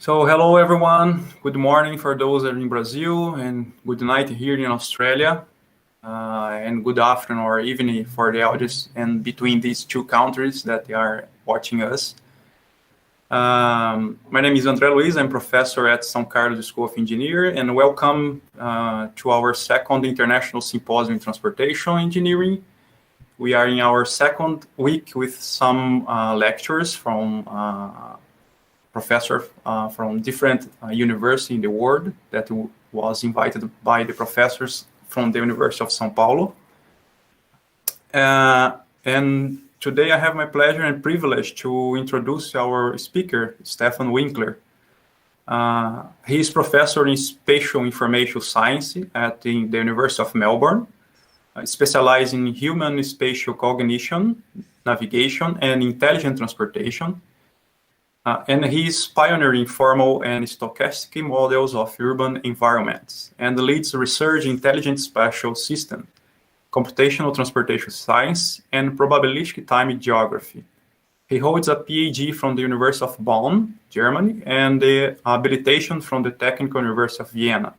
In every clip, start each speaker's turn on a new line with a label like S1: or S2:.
S1: So hello everyone, good morning for those that are in Brazil and good night here in Australia and good afternoon or evening for the audience and between these two countries that they are watching us. My name is André Luiz, I'm professor at São Carlos School of Engineering and welcome to our second International Symposium in Transportation Engineering. We are in our second week with some lectures from professors from different universities in the world that was invited by the professors from the University of São Paulo. And today I have my pleasure and privilege to introduce our speaker, Stephan Winkler. He is professor in spatial information science at the University of Melbourne, specializing in human spatial cognition, navigation, and intelligent transportation. And he is pioneering formal and stochastic models of urban environments and leads research in intelligent spatial system, computational transportation science, and probabilistic time geography. He holds a PhD from the University of Bonn, Germany, and the habilitation from the Technical University of Vienna.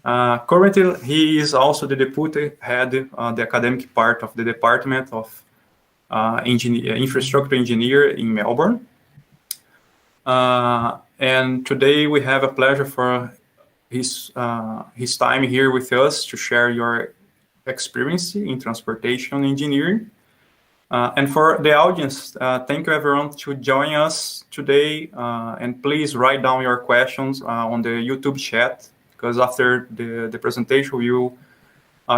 S1: Currently, he is also the deputy head of the academic part of the Department of Infrastructure Engineer in Melbourne. And today we have a pleasure for his time here with us to share your experience in transportation engineering. And for the audience, thank you everyone to join us today. And please write down your questions on the YouTube chat, because after the presentation, we will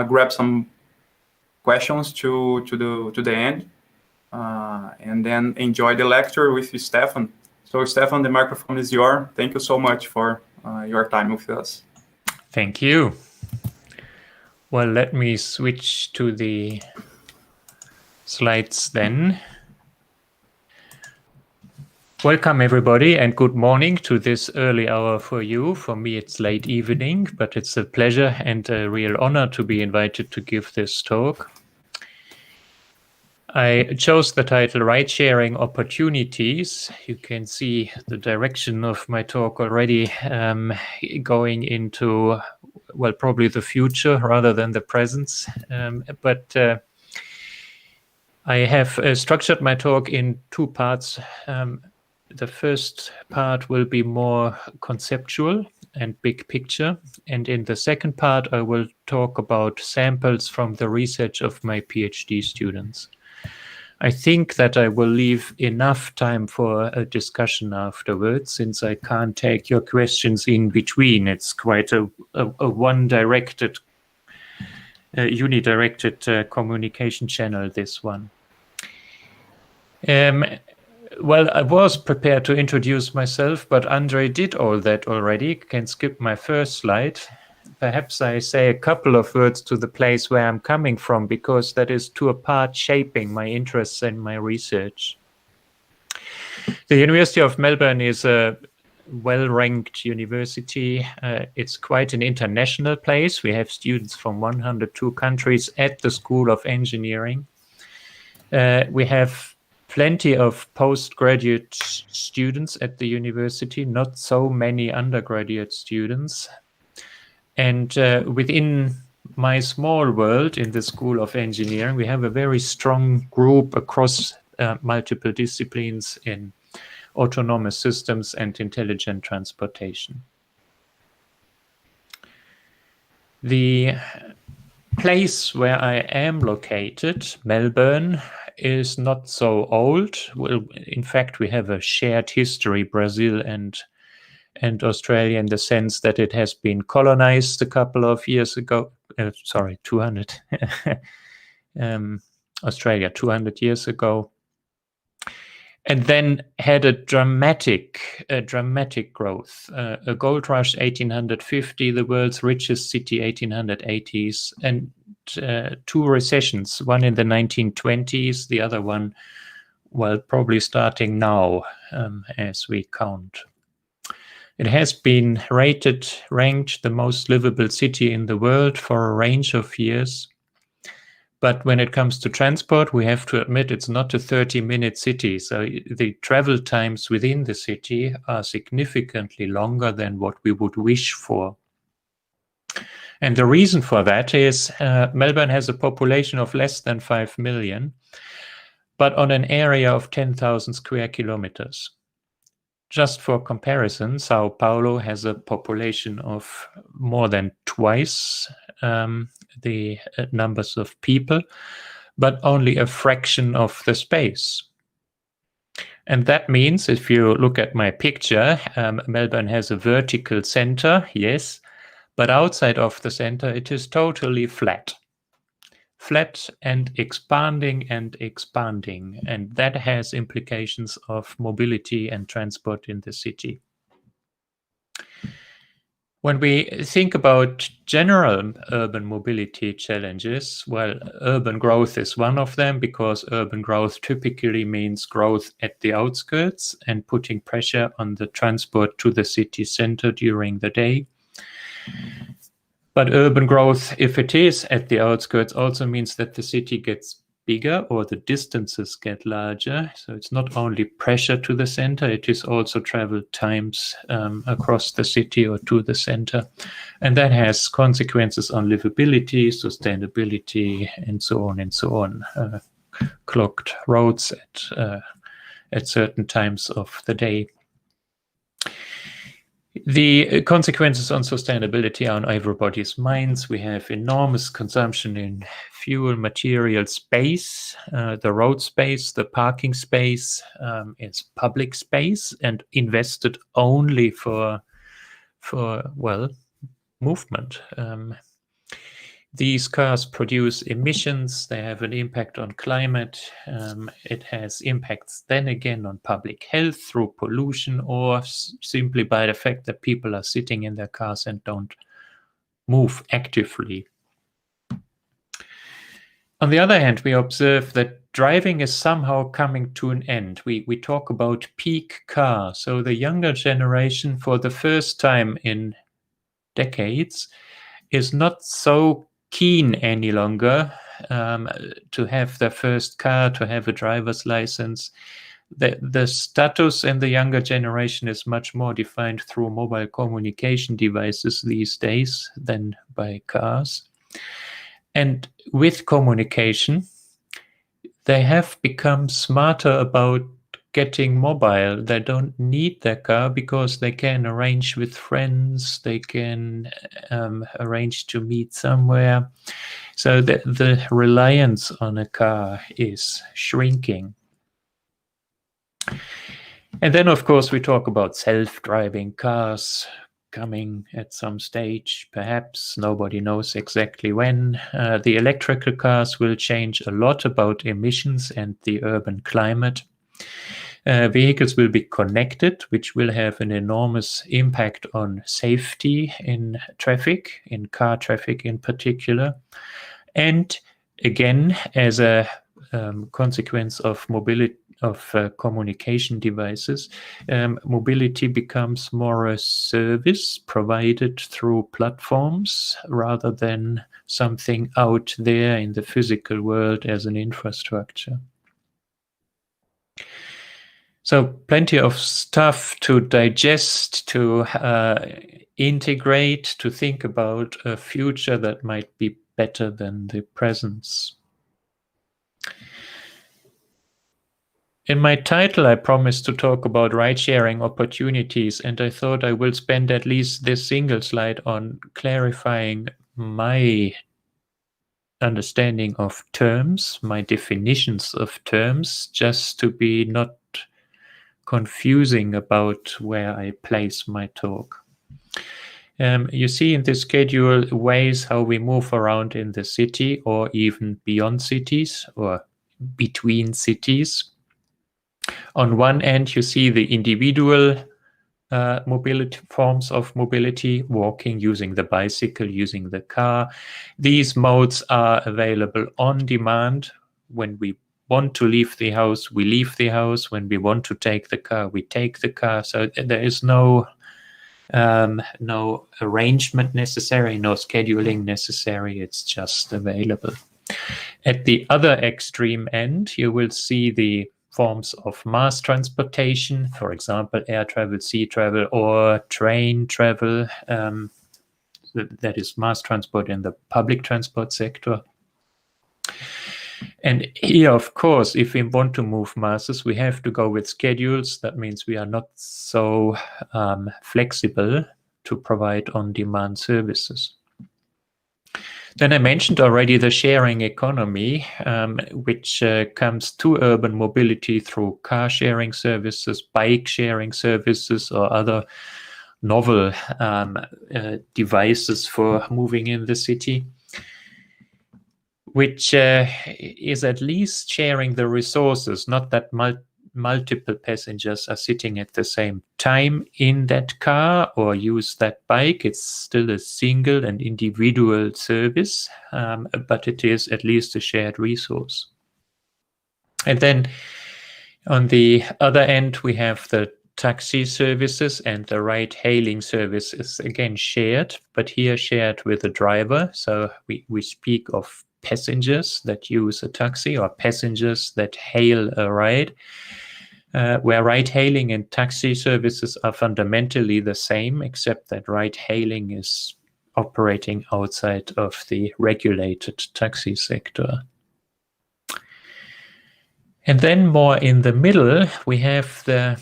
S1: grab some questions to the end, and then enjoy the lecture with Stephan. So, Stephan, the microphone is yours. Thank you so much for your time with us.
S2: Thank you. Well, let me switch to the slides then. Welcome, everybody, and good morning to this early hour for you. For me, it's late evening, but it's a pleasure and a real honor to be invited to give this talk. I chose the title Ridesharing Opportunities. You can see the direction of my talk already going into, well, probably the future rather than the present. But I have structured my talk in two parts. The first part will be more conceptual and big picture. And in the second part, I will talk about samples from the research of my PhD students. I think that I will leave enough time for a discussion afterwards, since I can't take your questions in between. It's quite a one-directed, unidirected communication channel, this one. Well, I was prepared to introduce myself, but Andre did all that already. Can skip my first slide. Perhaps I say a couple of words to the place where I'm coming from, because that is to a part shaping my interests and my research. The University of Melbourne is a well-ranked university. It's quite an international place. We have students from 102 countries at the School of Engineering. We have plenty of postgraduate students at the university, not so many undergraduate students. And within my small world in the School of Engineering, we have a very strong group across multiple disciplines in autonomous systems and intelligent transportation. The place where I am located, Melbourne, is not so old. Well, in fact, we have a shared history, Brazil and Australia, in the sense that it has been colonized a couple of years ago. 200. Australia 200 years ago, and then had a dramatic growth. A gold rush 1850, the world's richest city 1880s, and two recessions, one in the 1920s, the other one, well, probably starting now as we count. It has been ranked the most livable city in the world for a range of years. But when it comes to transport, we have to admit it's not a 30-minute city. So the travel times within the city are significantly longer than what we would wish for. And the reason for that is Melbourne has a population of less than 5 million, but on an area of 10,000 square kilometers. Just for comparison, Sao Paulo has a population of more than twice the numbers of people, but only a fraction of the space. And that means, if you look at my picture, Melbourne has a vertical center, yes, but outside of the center, it is totally flat. Flat and expanding, and that has implications of mobility and transport in the city. When we think about general urban mobility challenges, well, urban growth is one of them, because urban growth typically means growth at the outskirts and putting pressure on the transport to the city center during the day. But urban growth, if it is at the outskirts, also means that the city gets bigger or the distances get larger. So it's not only pressure to the center, it is also travel times across the city or to the center. And that has consequences on livability, sustainability, and so on and so on. Clogged roads at certain times of the day. The consequences on sustainability are on everybody's minds. We have enormous consumption in fuel, material, space. The road space, the parking space is public space and invested only for well, movement. These cars produce emissions, they have an impact on climate, it has impacts then again on public health through pollution, or simply by the fact that people are sitting in their cars and don't move actively. On the other hand, we observe that driving is somehow coming to an end. We talk about peak car, so the younger generation for the first time in decades is not so keen any longer to have their first car, to have a driver's license. The status in the younger generation is much more defined through mobile communication devices these days than by cars. And with communication, they have become smarter about getting mobile. They don't need their car because they can arrange with friends, they can arrange to meet somewhere. So the reliance on a car is shrinking. And then, of course, we talk about self-driving cars coming at some stage, perhaps. Nobody knows exactly when. The electrical cars will change a lot about emissions and the urban climate. Vehicles will be connected, which will have an enormous impact on safety in traffic, in car traffic in particular. And again, as a consequence of mobility, of communication devices, mobility becomes more a service provided through platforms rather than something out there in the physical world as an infrastructure. So plenty of stuff to digest, to integrate, to think about a future that might be better than the present. In my title, I promised to talk about ride-sharing opportunities, and I thought I will spend at least this single slide on clarifying my understanding of terms, my definitions of terms, just to be not confusing about where I place my talk. You see in this schedule ways how we move around in the city, or even beyond cities, or between cities. On one end, you see the individual mobility forms of mobility, walking, using the bicycle, using the car. These modes are available on demand. When we want to leave the house, we leave the house. When we want to take the car, we take the car. So there is no arrangement necessary, no scheduling necessary. It's just available. At the other extreme end, you will see the forms of mass transportation, for example, air travel, sea travel, or train travel. That is mass transport in the public transport sector. And here, of course, if we want to move masses, we have to go with schedules. That means we are not so flexible to provide on-demand services. Then I mentioned already the sharing economy, which comes to urban mobility through car sharing services, bike sharing services, or other novel devices for moving in the city, which is at least sharing the resources, not that multiple passengers are sitting at the same time in that car or use that bike. It's still a single and individual service, but it is at least a shared resource. And then on the other end, we have the taxi services and the ride-hailing services, again shared, but here shared with a driver. So we speak of passengers that use a taxi or passengers that hail a ride, where ride-hailing and taxi services are fundamentally the same, except that ride-hailing is operating outside of the regulated taxi sector. And then more in the middle, we have the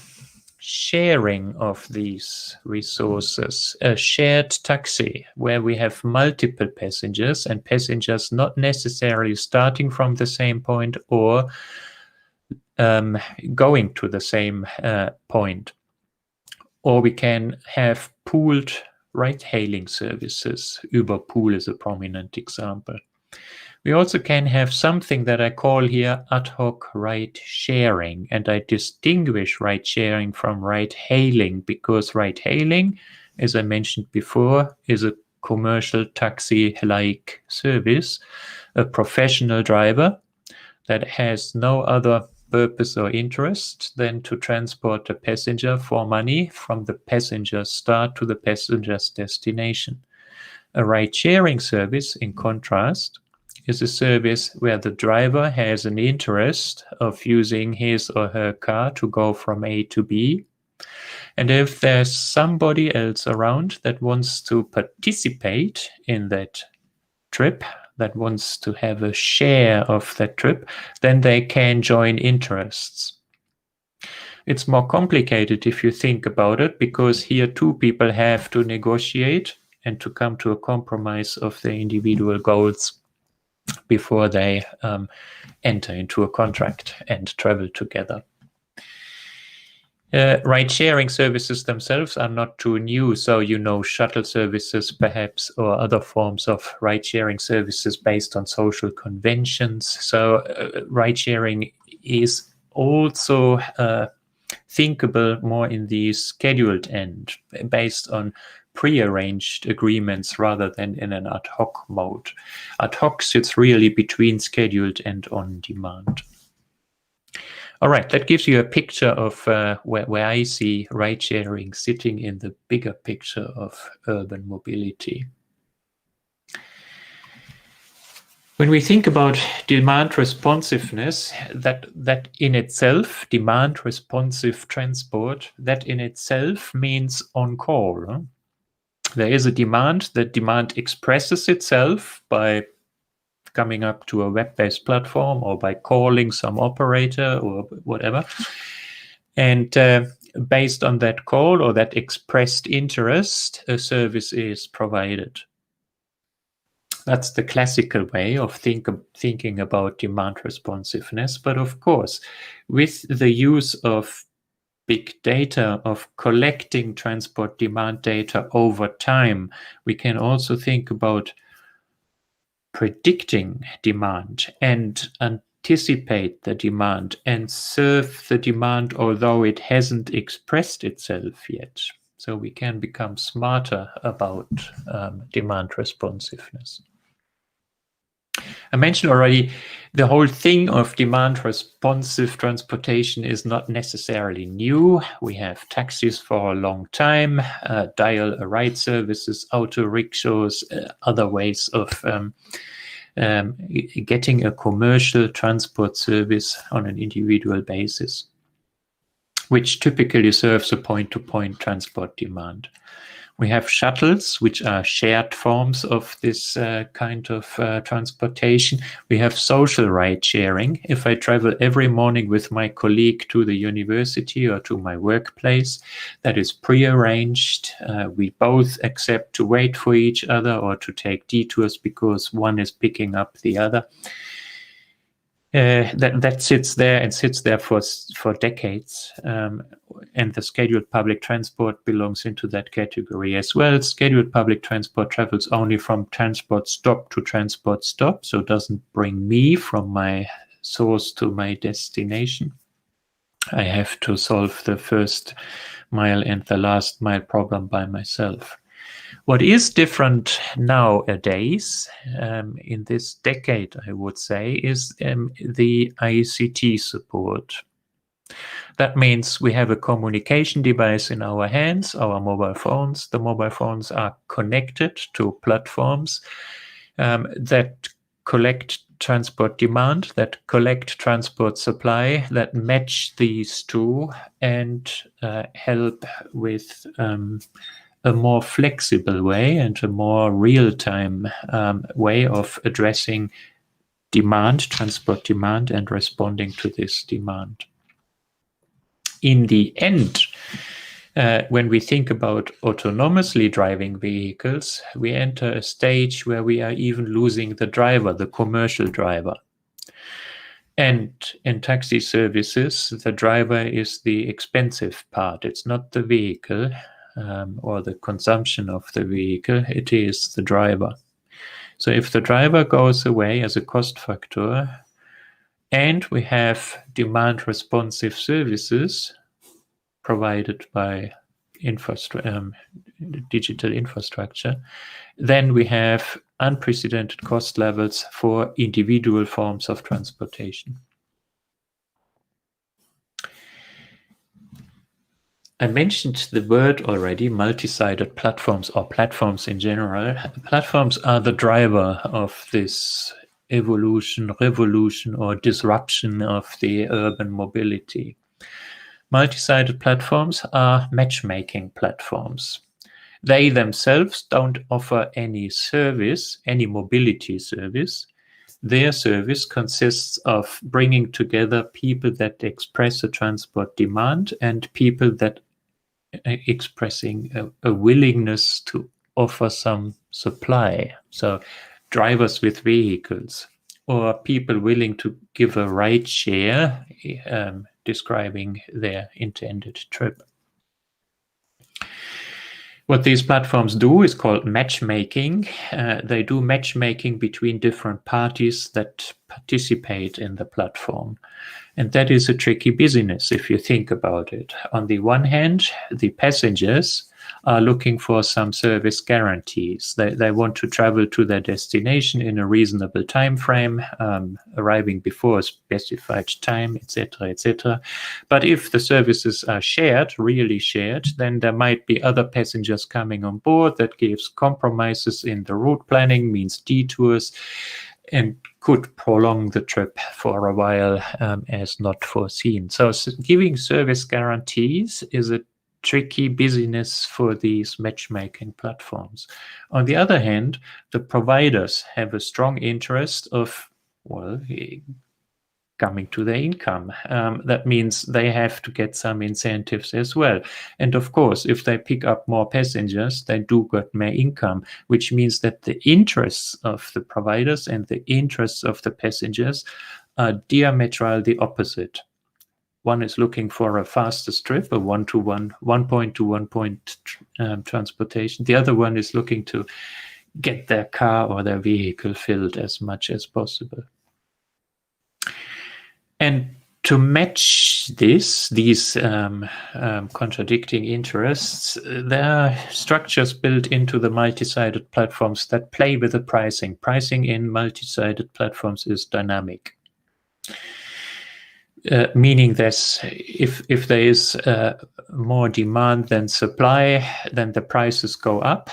S2: sharing of these resources, a shared taxi where we have multiple passengers and passengers not necessarily starting from the same point or going to the same point. Or we can have pooled ride-hailing services. Uber Pool is a prominent example. We also can have something that I call here ad hoc ride sharing, and I distinguish ride sharing from ride hailing because ride hailing, as I mentioned before, is a commercial taxi-like service, a professional driver that has no other purpose or interest than to transport a passenger for money from the passenger's start to the passenger's destination. A ride sharing service, in contrast, is a service where the driver has an interest of using his or her car to go from A to B. And if there's somebody else around that wants to participate in that trip, that wants to have a share of that trip, then they can join interests. It's more complicated if you think about it, because here two people have to negotiate and to come to a compromise of their individual goals before they enter into a contract and travel together. Ride-sharing services themselves are not too new, so you know shuttle services perhaps or other forms of ride-sharing services based on social conventions. So ride-sharing is also thinkable more in the scheduled end, based on pre-arranged agreements rather than in an ad hoc mode. Ad hoc sits really between scheduled and on demand. All right, that gives you a picture of where I see ride-sharing sitting in the bigger picture of urban mobility. When we think about demand responsiveness, that in itself, demand responsive transport, that in itself means on call. Huh? There is a demand. The demand expresses itself by coming up to a web-based platform or by calling some operator or whatever. And based on that call or that expressed interest, a service is provided. That's the classical way of thinking about demand responsiveness. But of course, with the use of big data, of collecting transport demand data over time, we can also think about predicting demand and anticipate the demand and serve the demand although it hasn't expressed itself yet. So we can become smarter about demand responsiveness. I mentioned already the whole thing of demand responsive transportation is not necessarily new. We have taxis for a long time, dial-a-ride services, auto rickshaws, other ways of getting a commercial transport service on an individual basis, which typically serves a point-to-point transport demand. We have shuttles, which are shared forms of this kind of transportation. We have social ride sharing. If I travel every morning with my colleague to the university or to my workplace, that is pre-arranged. We both accept to wait for each other or to take detours because one is picking up the other. That sits there for decades, and the scheduled public transport belongs into that category as well. Scheduled public transport travels only from transport stop to transport stop, so it doesn't bring me from my source to my destination. I have to solve the first mile and the last mile problem by myself. What is different nowadays, in this decade, I would say, is the ICT support. That means we have a communication device in our hands, our mobile phones. The mobile phones are connected to platforms that collect transport demand, that collect transport supply, that match these two and help with a more flexible way and a more real-time way of addressing demand, transport demand, and responding to this demand. In the end, when we think about autonomously driving vehicles, we enter a stage where we are even losing the driver, the commercial driver. And in taxi services, the driver is the expensive part. It's not the vehicle. Or the consumption of the vehicle, it is the driver. So if the driver goes away as a cost factor, and we have demand responsive services provided by digital infrastructure, then we have unprecedented cost levels for individual forms of transportation. I mentioned the word already, multi-sided platforms or platforms in general. Platforms are the driver of this evolution, revolution, or disruption of the urban mobility. Multi-sided platforms are matchmaking platforms. They themselves don't offer any service, any mobility service. Their service consists of bringing together people that express a transport demand and people that are expressing a willingness to offer some supply. So drivers with vehicles or people willing to give a ride share, describing their intended trip. What these platforms do is called matchmaking. They do matchmaking between different parties that participate in the platform. And that is a tricky business if you think about it. On the one hand, the passengers are looking for some service guarantees. They want to travel to their destination in a reasonable time frame, arriving before a specified time, etc., etc. But if the services are shared, really shared, then there might be other passengers coming on board. That gives compromises in the route planning, means detours, and could prolong the trip for a while as not foreseen. So giving service guarantees is a tricky business for these matchmaking platforms. On the other hand, the providers have a strong interest of, well, coming to their income. That means they have to get some incentives as well. And of course, if they pick up more passengers, they do get more income, which means that the interests of the providers and the interests of the passengers are diametrically opposite. One is looking for a faster trip, a one-to-one, one-point-to-one-point transportation. The other one is looking to get their car or their vehicle filled as much as possible. And to match these contradicting interests, there are structures built into the multi-sided platforms that play with the pricing. Pricing in multi-sided platforms is dynamic. meaning that if there is more demand than supply, then the prices go up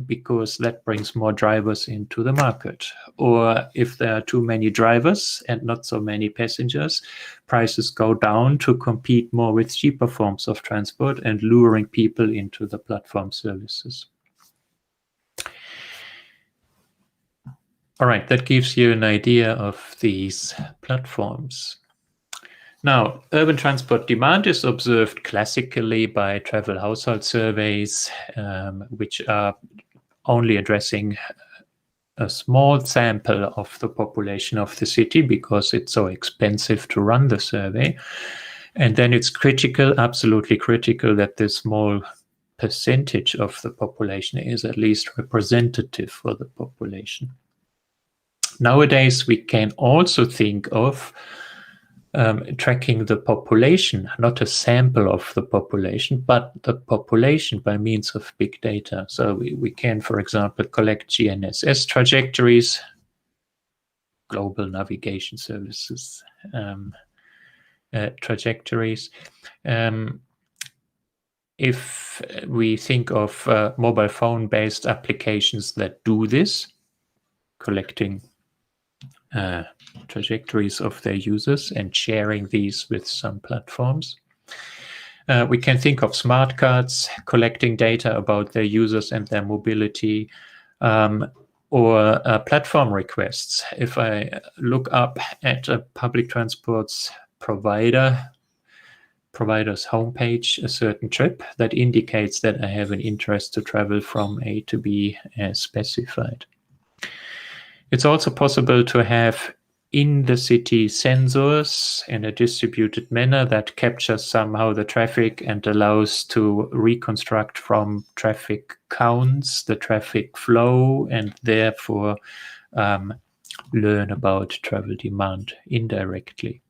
S2: because that brings more drivers into the market. Or if there are too many drivers and not so many passengers, prices go down to compete more with cheaper forms of transport and luring people into the platform services. All right, that gives you an idea of these platforms. Now, urban transport demand is observed classically by travel household surveys, which are only addressing a small sample of the population of the city because it's so expensive to run the survey. And then it's critical, absolutely critical, that this small percentage of the population is at least representative for the population. Nowadays, we can also think of tracking the population, not a sample of the population, but the population by means of big data. So we can, for example, collect GNSS trajectories, global navigation services trajectories. If we think of mobile phone-based applications that do this, collecting trajectories of their users and sharing these with some platforms. We can think of smart cards collecting data about their users and their mobility, or platform requests. If I look up at a public transport's provider's homepage, a certain trip, that indicates that I have an interest to travel from A to B as specified. It's also possible to have in the city sensors in a distributed manner that captures somehow the traffic and allows to reconstruct from traffic counts the traffic flow and therefore learn about travel demand indirectly.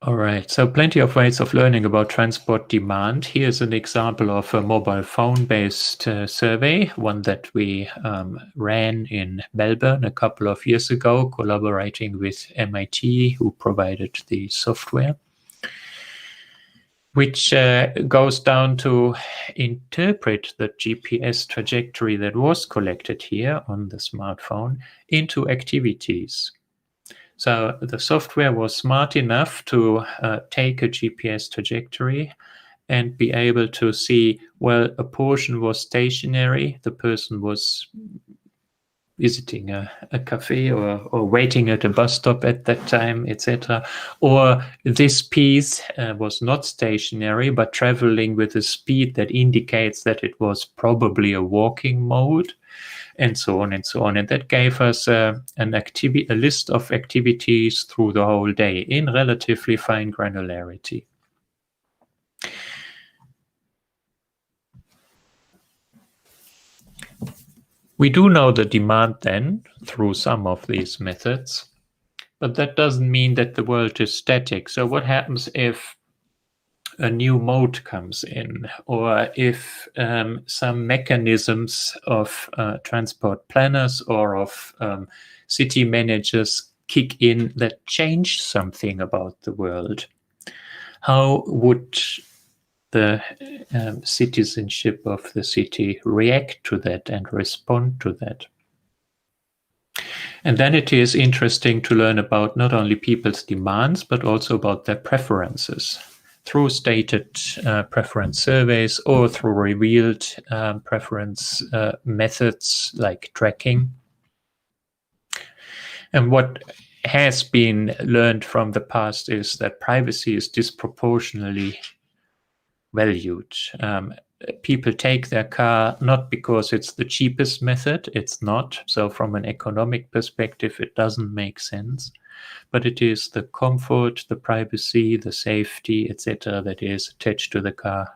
S2: All right, so plenty of ways of learning about transport demand. Here's an example of a mobile phone-based survey, one that we ran in Melbourne a couple of years ago, collaborating with MIT, who provided the software, which goes down to interpret the GPS trajectory that was collected here on the smartphone into activities. So the software was smart enough to take a GPS trajectory and be able to see, well, a portion was stationary, the person was visiting a cafe or waiting at a bus stop at that time, etc. Or this piece was not stationary, but traveling with a speed that indicates that it was probably a walking mode, and so on and so on. And that gave us a list of activities through the whole day in relatively fine granularity. We do know the demand then through some of these methods, but that doesn't mean that the world is static. So what happens if a new mode comes in, or if some mechanisms of transport planners or of city managers kick in that change something about the world? How would the citizenship of the city react to that and respond to that? And then it is interesting to learn about not only people's demands, but also about their preferences through stated preference surveys or through revealed preference methods like tracking. And what has been learned from the past is that privacy is disproportionately valued. People take their car not because it's the cheapest method, it's not. So from an economic perspective, it doesn't make sense. But it is the comfort, the privacy, the safety, etc. that is attached to the car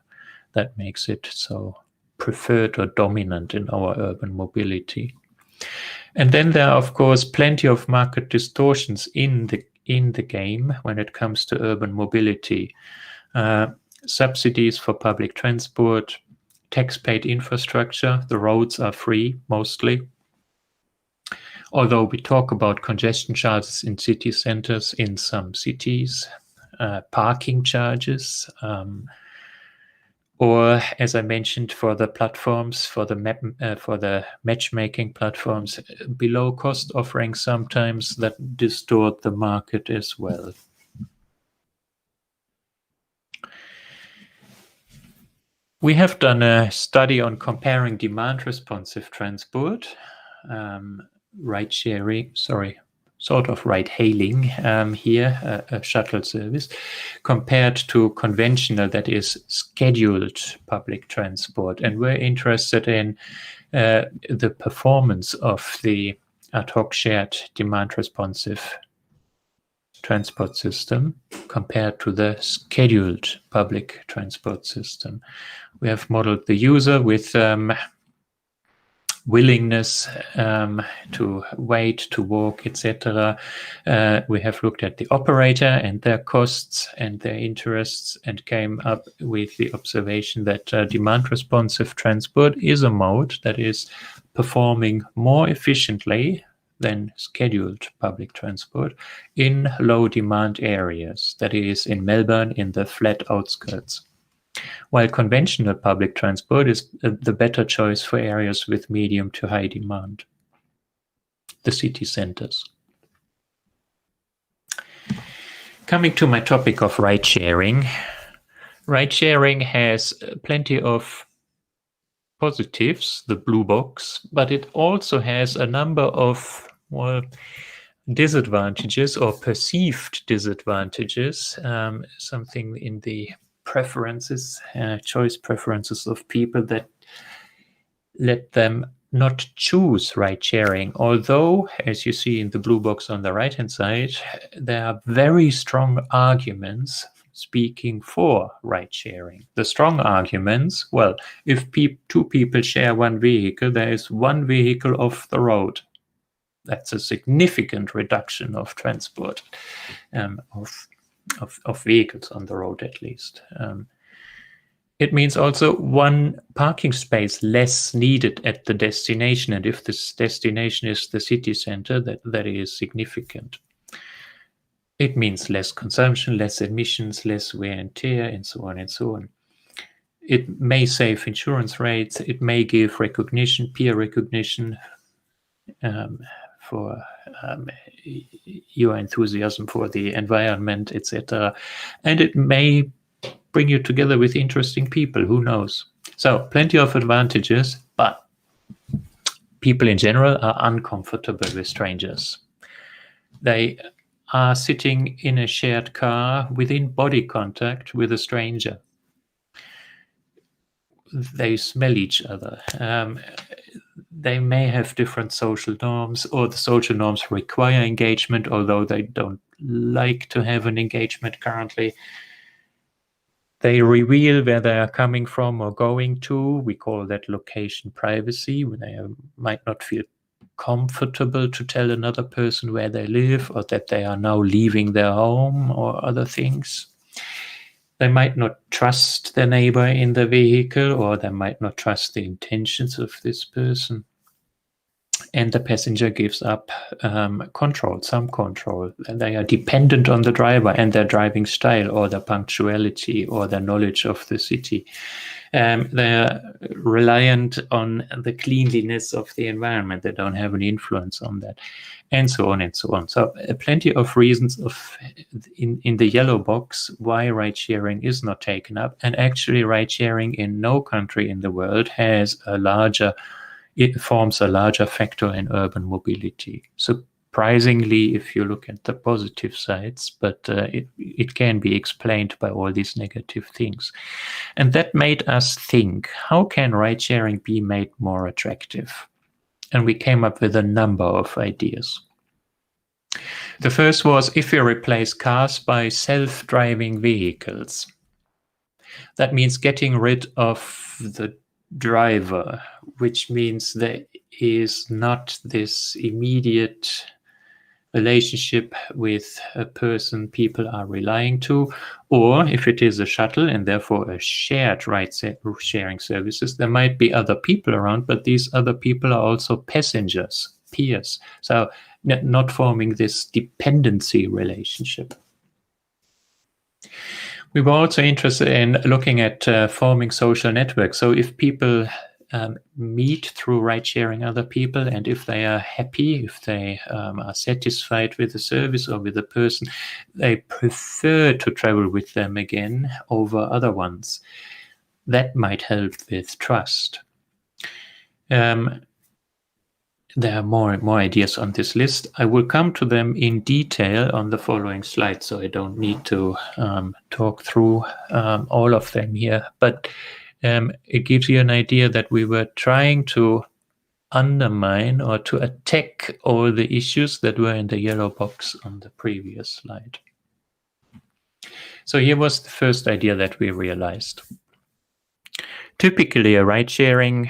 S2: that makes it so preferred or dominant in our urban mobility. And then there are, of course, plenty of market distortions in the game when it comes to urban mobility. Subsidies for public transport, tax-paid infrastructure, the roads are free mostly. Although we talk about congestion charges in city centers in some cities, parking charges, or as I mentioned, for the platforms, for the matchmaking platforms, below cost offerings sometimes that distort the market as well. We have done a study on comparing demand responsive transport, ride hailing here, a shuttle service, compared to conventional, that is scheduled public transport. And we're interested in the performance of the ad hoc shared demand responsive transport system compared to the scheduled public transport system. We have modeled the user with willingness to wait, to walk, etc. We have looked at the operator and their costs and their interests, and came up with the observation that demand responsive transport is a mode that is performing more efficiently than scheduled public transport in low demand areas, that is in Melbourne, in the flat outskirts. While conventional public transport is the better choice for areas with medium to high demand, the city centers. Coming to my topic of ride-sharing. Ride-sharing has plenty of positives, the blue box, but it also has a number of, well, disadvantages or perceived disadvantages, something in the preferences, choice preferences of people that let them not choose ride-sharing. Although, as you see in the blue box on the right-hand side, there are very strong arguments speaking for ride-sharing. The strong arguments, well, if two people share one vehicle, there is one vehicle off the road. That's a significant reduction of transport, of vehicles on the road at least. It means also one parking space less needed at the destination, and if this destination is the city center, that is significant. It means less consumption, less emissions, less wear and tear, and so on and so on. It may save insurance rates. It may give recognition, peer recognition, for your enthusiasm for the environment, etc. And it may bring you together with interesting people, who knows? So plenty of advantages, but people in general are uncomfortable with strangers. They are sitting in a shared car within body contact with a stranger. They smell each other. They may have different social norms, or the social norms require engagement, although they don't like to have an engagement currently. They reveal where they are coming from or going to. We call that location privacy. They might not feel comfortable to tell another person where they live, or that they are now leaving their home, or other things. They might not trust their neighbor in the vehicle, or they might not trust the intentions of this person. And the passenger gives up control, some control. And they are dependent on the driver and their driving style, or their punctuality, or their knowledge of the city. They are reliant on the cleanliness of the environment. They don't have any influence on that, and so on and so on. So plenty of reasons in the yellow box why ride-sharing is not taken up. And actually ride-sharing in no country in the world forms a larger factor in urban mobility. Surprisingly, if you look at the positive sides, but it can be explained by all these negative things. And that made us think, how can ride-sharing be made more attractive? And we came up with a number of ideas. The first was, if you replace cars by self-driving vehicles, that means getting rid of the driver, which means there is not this immediate relationship with a person people are relying to, or if it is a shuttle and therefore a shared ride-sharing services, there might be other people around, but these other people are also passengers, peers. So not forming this dependency relationship. We were also interested in looking at forming social networks. So if people meet through ride-sharing other people, and if they are happy, if they are satisfied with the service or with the person, they prefer to travel with them again over other ones. That might help with trust. There are more ideas on this list. I will come to them in detail on the following slides, so I don't need to talk through all of them here. But it gives you an idea that we were trying to undermine or to attack all the issues that were in the yellow box on the previous slide. So here was the first idea that we realized. Typically, a ride-sharing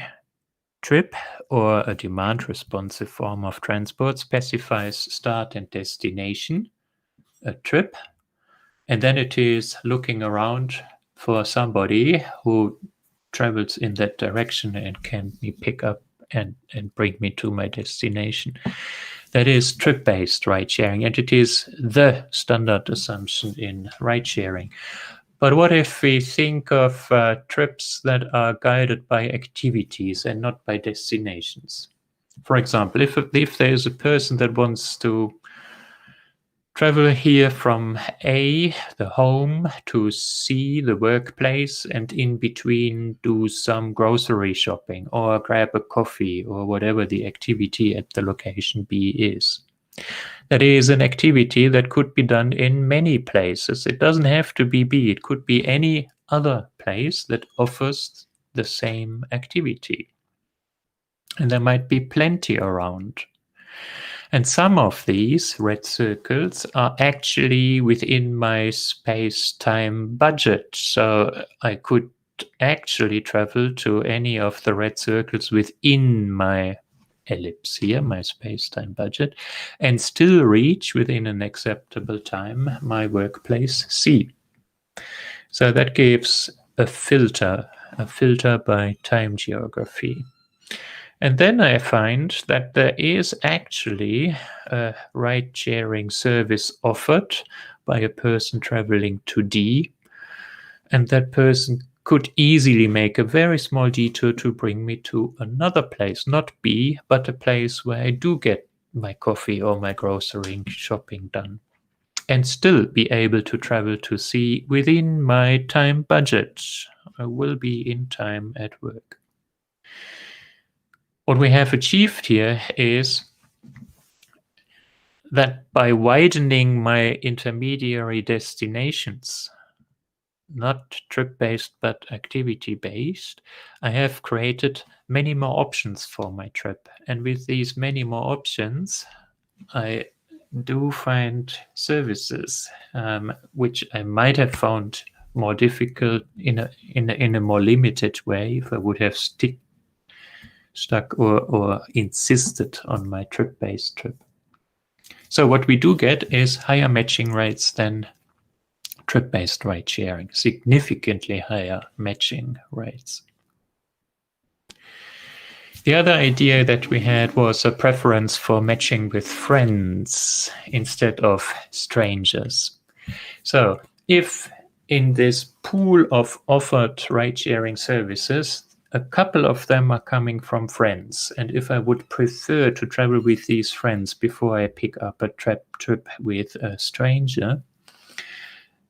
S2: trip or a demand-responsive form of transport specifies start and destination, a trip, and then it is looking around for somebody who travels in that direction and can be pick up and bring me to my destination. That is trip-based ride-sharing, and it is the standard assumption in ride-sharing. But what if we think of trips that are guided by activities and not by destinations? For example, if there is a person that wants to travel here from A, the home, to C, the workplace, and in between do some grocery shopping or grab a coffee or whatever the activity at the location B is. That is an activity that could be done in many places. It doesn't have to be B. It could be any other place that offers the same activity. And there might be plenty around. And some of these red circles are actually within my space-time budget. So I could actually travel to any of the red circles within my ellipse here, my space-time budget, and still reach within an acceptable time my workplace C. So that gives a filter by time geography. And then I find that there is actually a ride-sharing service offered by a person traveling to D, and that person could easily make a very small detour to bring me to another place, not B, but a place where I do get my coffee or my grocery shopping done, and still be able to travel to C within my time budget. I will be in time at work. What we have achieved here is that by widening my intermediary destinations, not trip-based but activity-based, I have created many more options for my trip. And with these many more options, I do find services which I might have found more difficult in a more limited way if I would have stuck or insisted on my trip-based trip. So what we do get is higher matching rates than trip-based ride sharing, significantly higher matching rates. The other idea that we had was a preference for matching with friends instead of strangers. So if in this pool of offered ride-sharing services, a couple of them are coming from friends, and if I would prefer to travel with these friends before I pick up a trip with a stranger,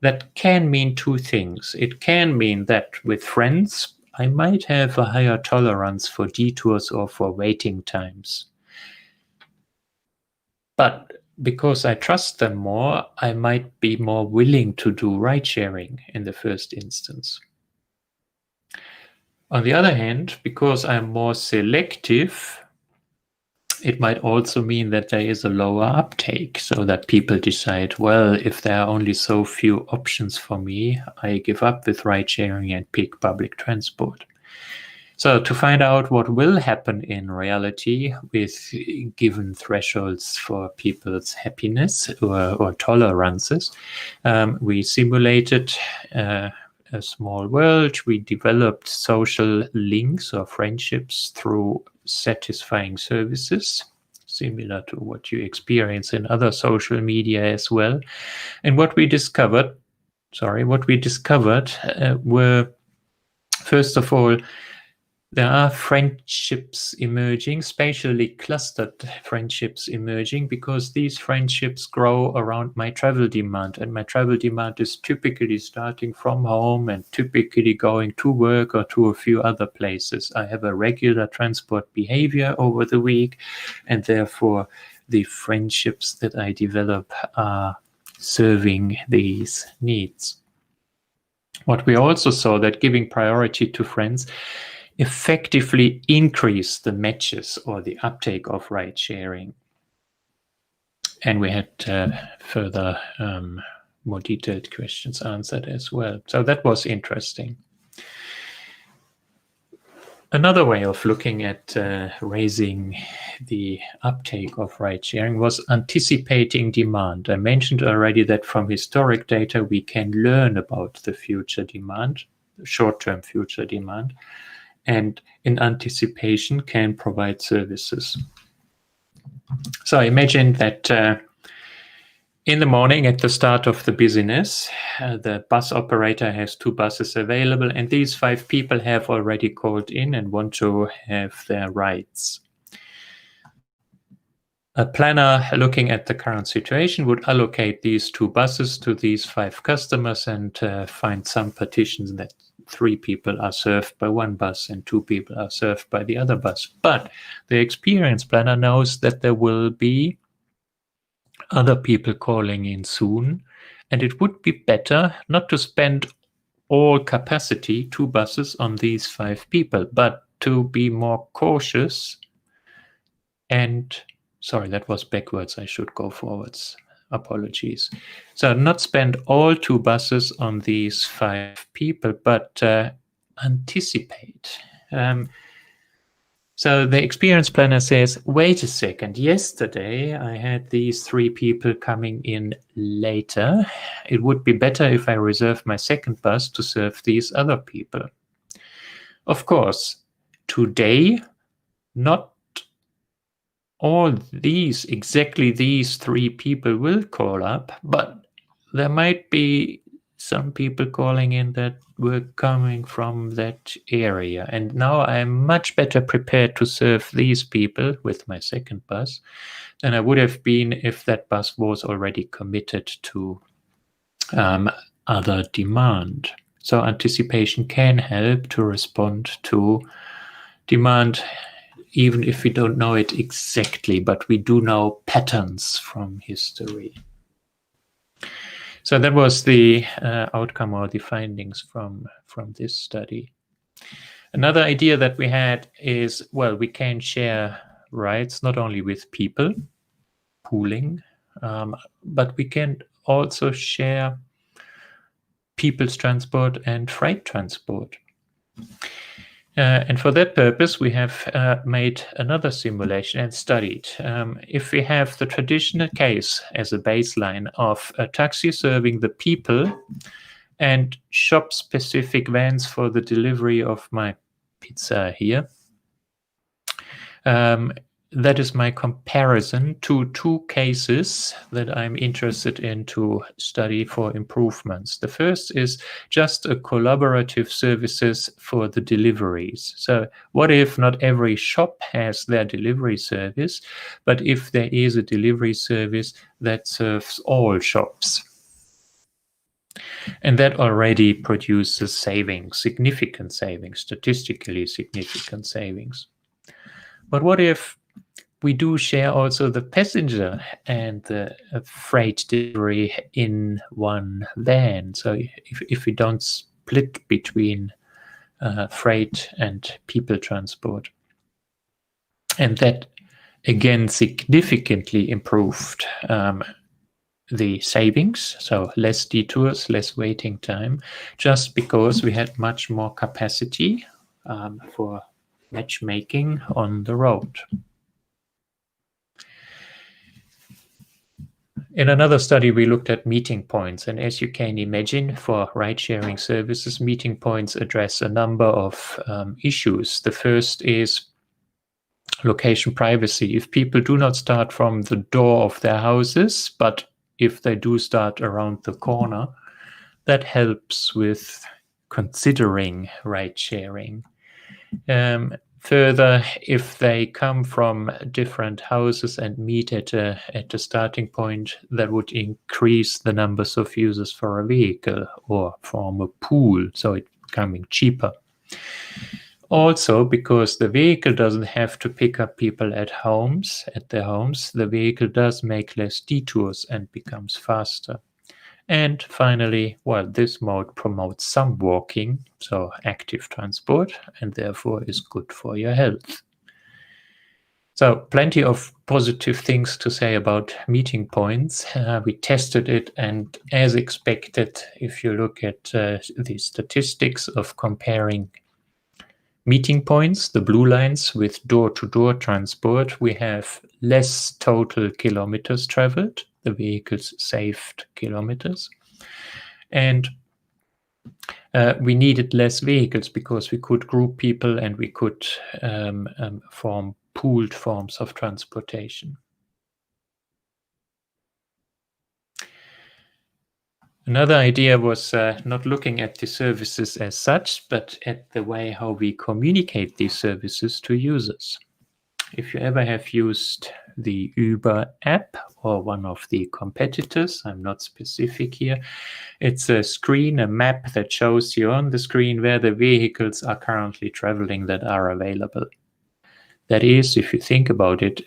S2: that can mean two things. It can mean that with friends, I might have a higher tolerance for detours or for waiting times. But because I trust them more, I might be more willing to do ride-sharing in the first instance. On the other hand, because I'm more selective, it might also mean that there is a lower uptake, so that people decide, well, if there are only so few options for me, I give up with ride-sharing and pick public transport. So to find out what will happen in reality with given thresholds for people's happiness or tolerances, we simulated a small world. We developed social links or friendships through satisfying services. similar to what you experience in other social media as well. And what we discovered were, first of all, there are friendships emerging, spatially clustered friendships emerging, because these friendships grow around my travel demand. And my travel demand is typically starting from home and typically going to work or to a few other places. I have a regular transport behavior over the week, and therefore the friendships that I develop are serving these needs. What we also saw, that giving priority to friends effectively increase the matches or the uptake of ride sharing. And we had further more detailed questions answered as well. So that was interesting. Another way of looking at raising the uptake of ride sharing was anticipating demand. I mentioned already that from historic data we can learn about the future demand, short-term future demand, and in anticipation can provide services. So imagine that in the morning at the start of the business, the bus operator has 2 buses available, and these 5 people have already called in and want to have their rides. A planner looking at the current situation would allocate these 2 buses to these 5 customers and find some partitions that 3 people are served by 1 bus and 2 people are served by the other bus. But the experience planner knows that there will be other people calling in soon, and it would be better not to spend all capacity, 2 buses, on these 5 people, but to be more cautious and, sorry, that was backwards, I should go forwards. Apologies. So not spend all 2 buses on these 5 people, but anticipate. So the experience planner says, wait a second, yesterday I had these 3 people coming in later. It would be better if I reserve my second bus to serve these other people. Of course, today, not all these, exactly these 3 people will call up, but there might be some people calling in that were coming from that area. And now I'm much better prepared to serve these people with my second bus than I would have been if that bus was already committed to other demand. So anticipation can help to respond to demand, even if we don't know it exactly, but we do know patterns from history. So that was the outcome or the findings from this study. Another idea that we had is, well, we can share rides not only with people, pooling, but we can also share people's transport and freight transport. And for that purpose, we have made another simulation and studied. If we have the traditional case as a baseline of a taxi serving the people and shop-specific vans for the delivery of my pizza here, that is my comparison to 2 cases that I'm interested in to study for improvements. The first is just a collaborative services for the deliveries. So what if not every shop has their delivery service, but if there is a delivery service that serves all shops? And that already produces savings, significant savings, statistically significant savings. But what if we do share also the passenger and the freight delivery in one van? So if we don't split between freight and people transport. And that, again, significantly improved the savings, so less detours, less waiting time, just because we had much more capacity for matchmaking on the road. In another study, we looked at meeting points, and as you can imagine, for ride-sharing services, meeting points address a number of issues. The first is location privacy. If people do not start from the door of their houses, but if they do start around the corner, that helps with considering ride sharing. Further, if they come from different houses and meet at a starting point, that would increase the numbers of users for a vehicle or form a pool, so it's becoming cheaper. Also, because the vehicle doesn't have to pick up people at their homes, the vehicle does make less detours and becomes faster. And finally, well, this mode promotes some walking, so active transport, and therefore is good for your health. So plenty of positive things to say about meeting points. We tested it, and as expected, if you look at the statistics of comparing meeting points, the blue lines, with door-to-door transport, we have less total kilometers traveled, the vehicles saved kilometers. And we needed less vehicles because we could group people and we could form pooled forms of transportation. Another idea was not looking at the services as such, but at the way how we communicate these services to users. If you ever have used the Uber app or one of the competitors, I'm not specific here, it's a screen, a map that shows you on the screen where the vehicles are currently traveling that are available. That is, if you think about it,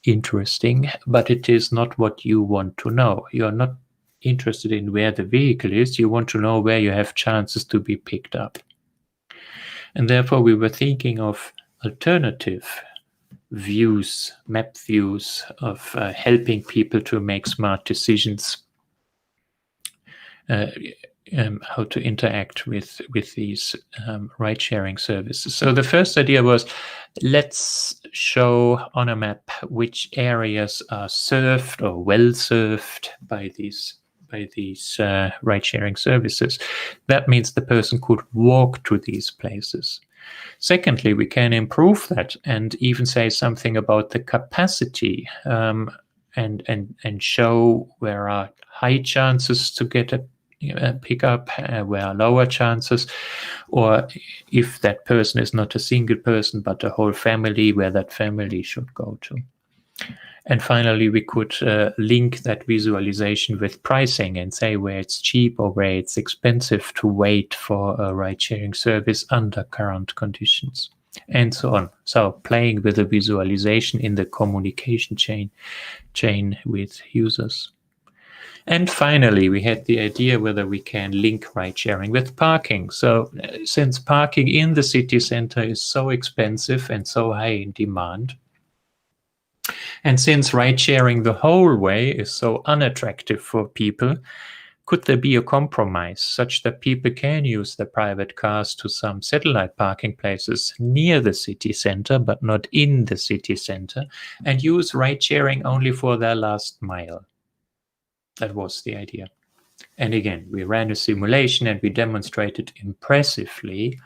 S2: interesting, but it is not what you want to know. You're not interested in where the vehicle is, you want to know where you have chances to be picked up. And therefore we were thinking of alternative views, map views of helping people to make smart decisions, how to interact with these ride-sharing services. So the first idea was, let's show on a map which areas are served or well served by these ride-sharing services. That means the person could walk to these places. Secondly, we can improve that and even say something about the capacity and show where are high chances to get a pickup, where are lower chances, or if that person is not a single person but a whole family, where that family should go to. And finally, we could link that visualization with pricing and say where it's cheap or where it's expensive to wait for a ride-sharing service under current conditions, and so on. So playing with the visualization in the communication chain with users. And finally, we had the idea whether we can link ride-sharing with parking. So since parking in the city center is so expensive and so high in demand, and since ride-sharing the whole way is so unattractive for people, could there be a compromise such that people can use their private cars to some satellite parking places near the city center, but not in the city center, and use ride-sharing only for their last mile? That was the idea. And again, we ran a simulation and we demonstrated impressively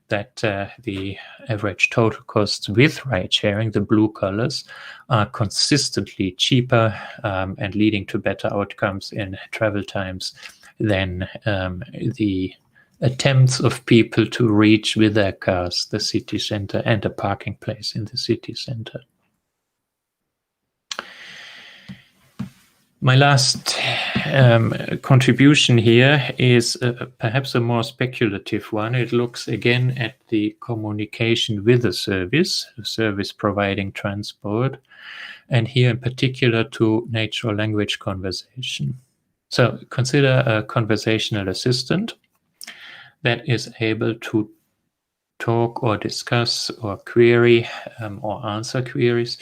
S2: that the average total costs with ride-sharing, the blue colors, are consistently cheaper and leading to better outcomes in travel times than the attempts of people to reach with their cars the city center and a parking place in the city center. My last contribution here is perhaps a more speculative one. It looks again at the communication with the service providing transport, and here in particular to natural language conversation. So consider a conversational assistant that is able to talk or discuss or query or answer queries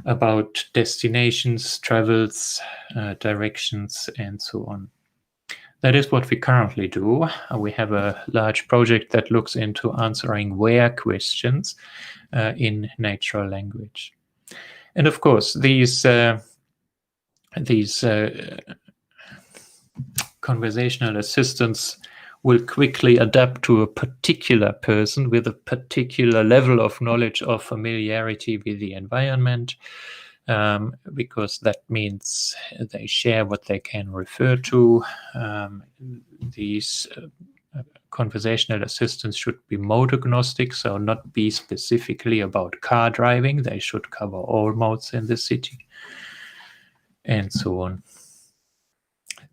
S2: about destinations, travels, directions, and so on. That is what we currently do. We have a large project that looks into answering where questions in natural language. And of course, these conversational assistants will quickly adapt to a particular person with a particular level of knowledge or familiarity with the environment, because that means they share what they can refer to. These conversational assistants should be mode agnostic, so not be specifically about car driving. They should cover all modes in the city, and so on.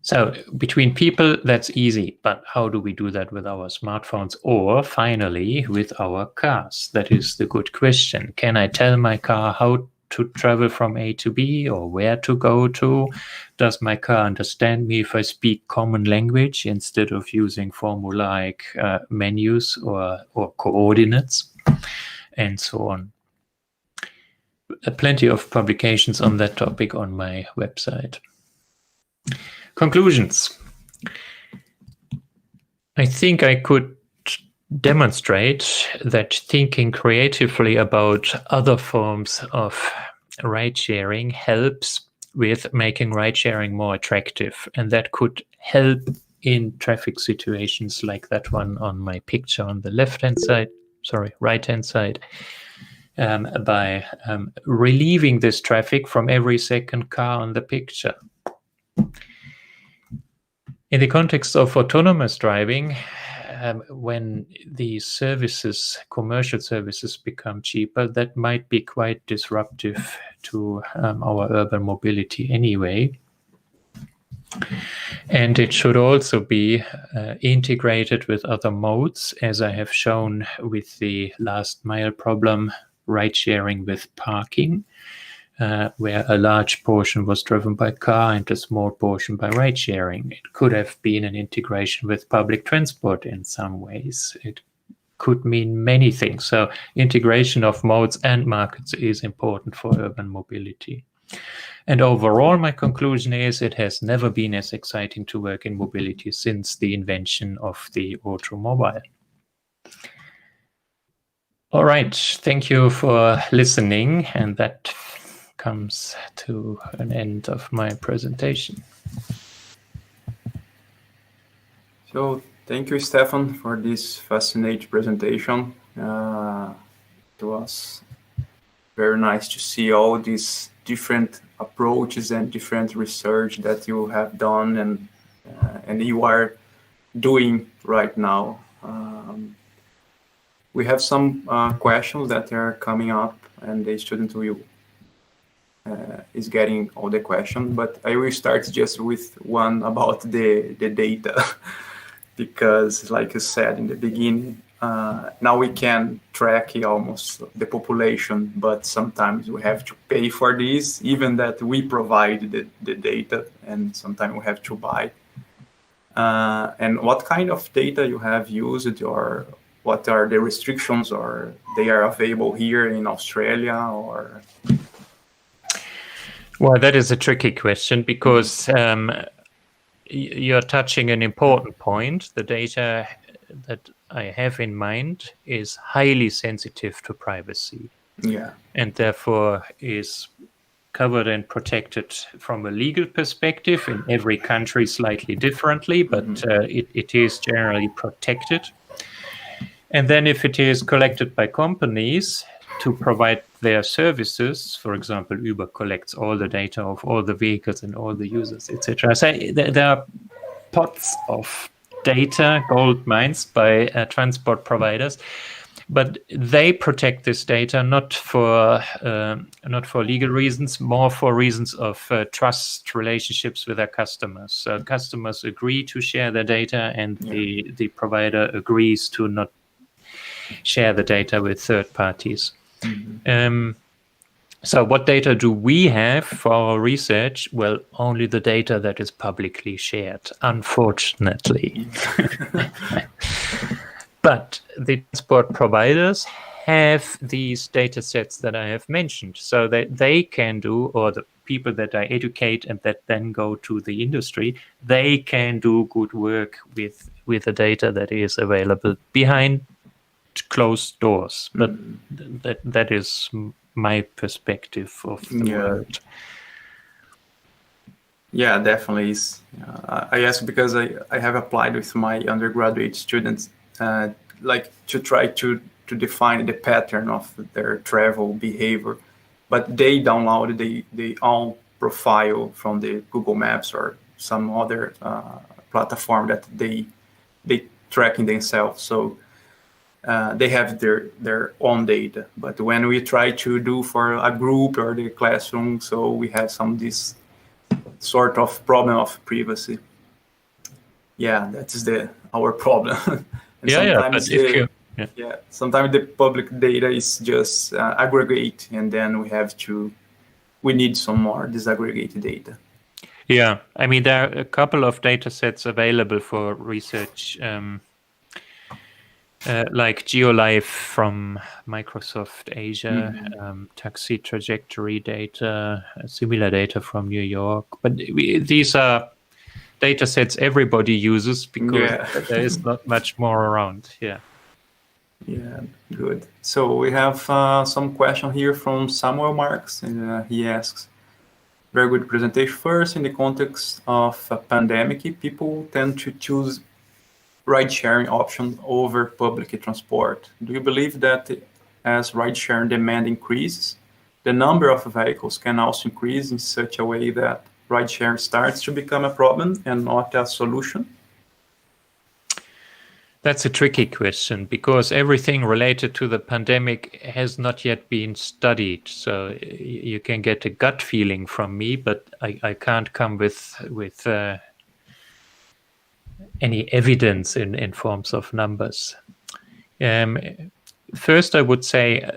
S2: So between people, that's easy, but how do we do that with our smartphones, or finally with our cars? That is the good question. Can I tell my car how to travel from A to B or where to go to? Does my car understand me if I speak common language instead of using formulaic menus or coordinates, and so on? Plenty of publications on that topic on my website. Conclusions. I think I could demonstrate that thinking creatively about other forms of ride sharing helps with making ride sharing more attractive, and that could help in traffic situations like that one on my picture on the right-hand side, by relieving this traffic from every second car on the picture. In the context of autonomous driving, when these services, commercial services, become cheaper, that might be quite disruptive to our urban mobility anyway. And it should also be integrated with other modes, as I have shown with the last mile problem, ride sharing with parking, where a large portion was driven by car and a small portion by ride sharing. It could have been an integration with public transport in some ways. It could mean many things. So integration of modes and markets is important for urban mobility. And overall, my conclusion is it has never been as exciting to work in mobility since the invention of the automobile. All right, thank you for listening, and that comes to an end of my presentation.
S1: So thank you, Stephan, for this fascinating presentation. It was very nice to see all these different approaches and different research that you have done and you are doing right now. We have some questions that are coming up, and the student will is getting all the questions, but I will start just with one about the data, because like you said in the beginning, now we can track almost the population, but sometimes we have to pay for this, even that we provide the data, and sometimes we have to buy. And what kind of data you have used, or what are the restrictions, or they are available here in Australia, or?
S2: Well, that is a tricky question, because you're touching an important point. The data that I have in mind is highly sensitive to privacy.
S1: Yeah.
S2: And therefore is covered and protected from a legal perspective in every country slightly differently, but it is generally protected. And then if it is collected by companies to provide their services, for example, Uber collects all the data of all the vehicles and all the users, etc. So there are pots of data, gold mines by transport providers, but they protect this data not for legal reasons, more for reasons of trust relationships with their customers. So customers agree to share their data, and the provider agrees to not share the data with third parties. So what data do we have for our research? Well, only the data that is publicly shared, unfortunately. But the transport providers have these data sets that I have mentioned, so that they can do, or the people that I educate and that then go to the industry, they can do good work with the data that is available behind closed doors. But that is my perspective of the world.
S1: Yeah, definitely. I ask because I have applied with my undergraduate students, like to try to define the pattern of their travel behavior, but they download the own profile from the Google Maps or some other platform that they tracking themselves. So they have their own data. But when we try to do for a group or the classroom, so we have this sort of problem of privacy. Yeah, that is our problem. And
S2: Yeah, but
S1: sometimes
S2: if you
S1: sometimes the public data is just aggregate, and then we need some more disaggregated data.
S2: Yeah, I mean, there are a couple of data sets available for research, like GeoLife from Microsoft Asia, taxi trajectory data, similar data from New York. But these are data sets everybody uses because there is not much more around. Yeah.
S1: Yeah, good. So we have some question here from Samuel Marks, and he asks, very good presentation. First, in the context of a pandemic, people tend to choose ride-sharing option over public transport. Do you believe that as ride-sharing demand increases, the number of vehicles can also increase in such a way that ride-sharing starts to become a problem and not a solution?
S2: That's a tricky question because everything related to the pandemic has not yet been studied. So you can get a gut feeling from me, but I can't come with any evidence in forms of numbers. First, I would say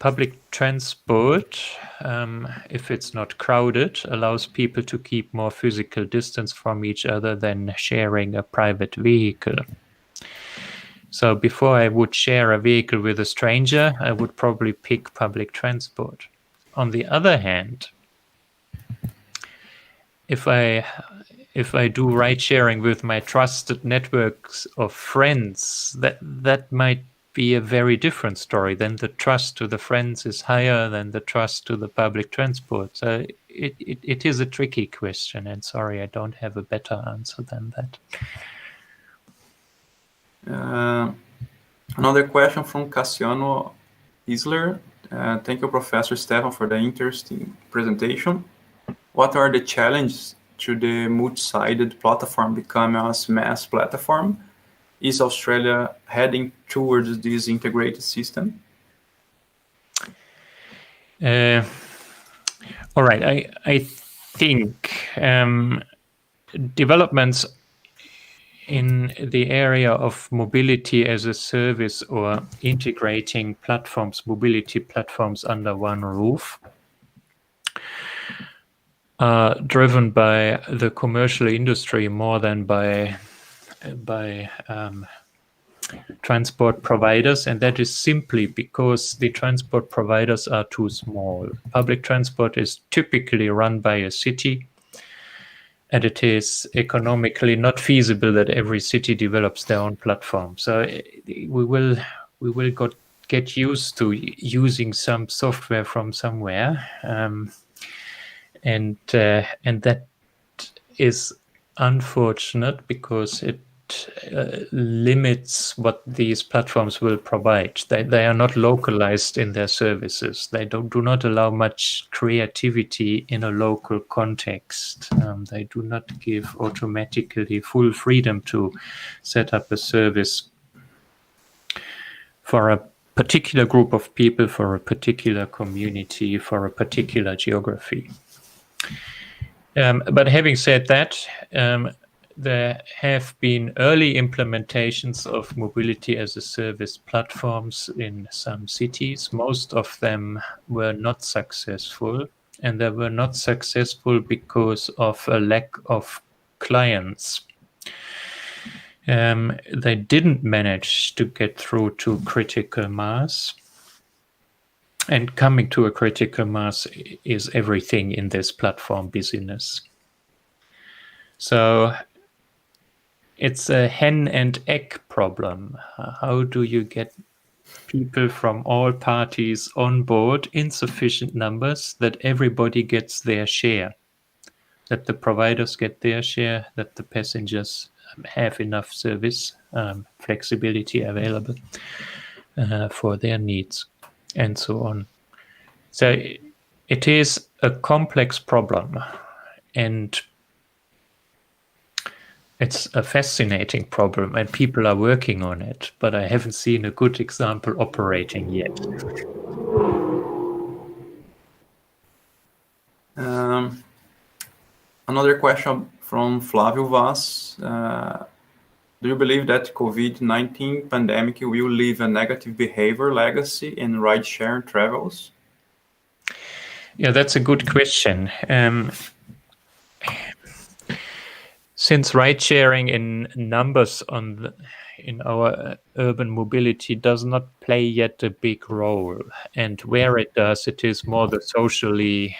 S2: public transport, if it's not crowded, allows people to keep more physical distance from each other than sharing a private vehicle. So before I would share a vehicle with a stranger, I would probably pick public transport. On the other hand, if I do ride sharing with my trusted networks of friends, that might be a very different story. Then the trust to the friends is higher than the trust to the public transport. So it is a tricky question, and sorry, I don't have a better answer than that.
S1: Another question from Cassiano Isler. Thank you, Professor Stephan, for the interesting presentation. What are the challenges to the multi-sided platform becoming a mass platform? Is Australia heading towards this integrated system?
S2: All right. I think developments in the area of mobility as a service or integrating mobility platforms under one roof are driven by the commercial industry more than by transport providers, and that is simply because the transport providers are too small. Public transport is typically run by a city, and it is economically not feasible that every city develops their own platform. So we will get used to using some software from somewhere, and that is unfortunate because it limits what these platforms will provide. They are not localized in their services. They do not allow much creativity in a local context. They do not give automatically full freedom to set up a service for a particular group of people, for a particular community, for a particular geography. But having said that, there have been early implementations of mobility as a service platforms in some cities. Most of them were not successful, and they were not successful because of a lack of clients. They didn't manage to get through to critical mass. And coming to a critical mass is everything in this platform business. So it's a hen and egg problem. How do you get people from all parties on board in sufficient numbers that everybody gets their share? that the providers get their share, that the passengers have enough service, flexibility available for their needs, and so on. So it is a complex problem, and it's a fascinating problem, and people are working on it, but I haven't seen a good example operating yet.
S1: Another question from Flavio Vaz. Do you believe that COVID-19 pandemic will leave a negative behavior legacy in ride-sharing travels?
S2: Yeah, that's a good question. Since ride-sharing in numbers in our urban mobility does not play yet a big role, and where it does, it is more the socially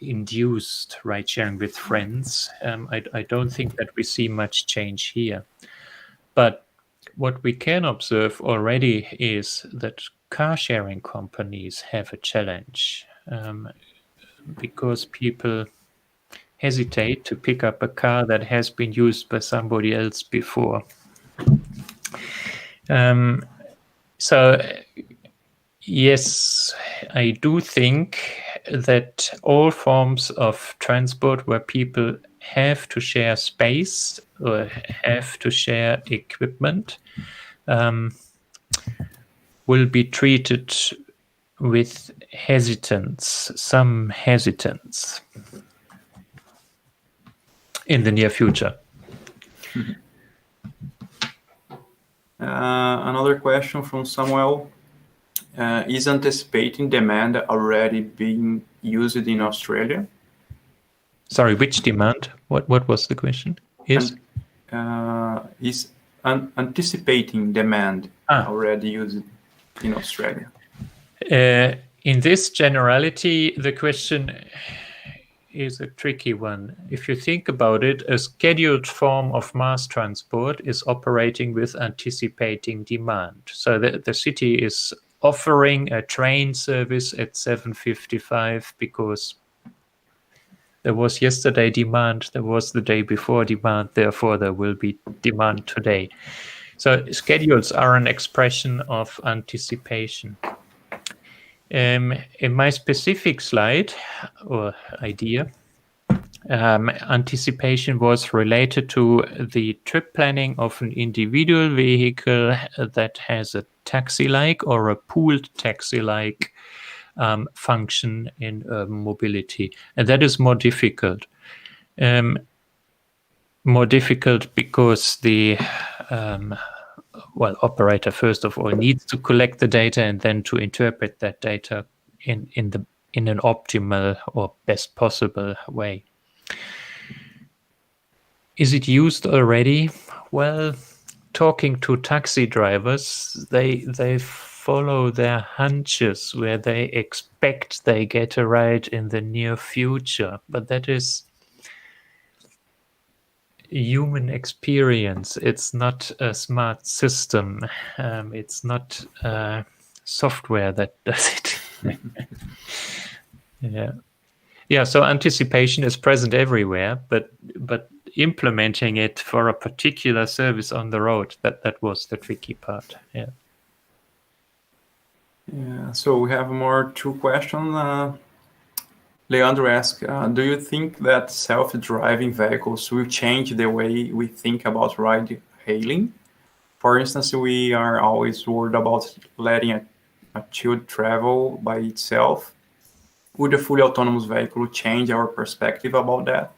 S2: induced ride-sharing with friends. I don't think that we see much change here. But what we can observe already is that car-sharing companies have a challenge because people hesitate to pick up a car that has been used by somebody else before. So yes, I do think that all forms of transport where people have to share space or have to share equipment will be treated with hesitance, some hesitance in the near future.
S1: Another question from Samuel. Is anticipating demand already being used in Australia?
S2: Sorry, which demand? What was the question? Is
S1: anticipating demand already used in Australia?
S2: In this generality, the question is a tricky one. If you think about it, a scheduled form of mass transport is operating with anticipating demand. So the city is offering a train service at 7:55 because there was yesterday demand, there was the day before demand, therefore there will be demand today. So schedules are an expression of anticipation. In my specific slide or idea, anticipation was related to the trip planning of an individual vehicle that has a taxi-like or a pooled taxi-like function in urban mobility. And that is more difficult. More difficult because the operator, first of all, needs to collect the data and then to interpret that data in an optimal or best possible way. Is it used already? Well, talking to taxi drivers, they follow their hunches where they expect they get a ride in the near future, but that is human experience. It's not a smart system. It's not software that does it. Yeah. So anticipation is present everywhere, but implementing it for a particular service on the road, that was the tricky part. Yeah.
S1: So we have more two questions. Leandro asks, do you think that self-driving vehicles will change the way we think about ride hailing? For instance, we are always worried about letting a child travel by itself. Would a fully autonomous vehicle change our perspective about that?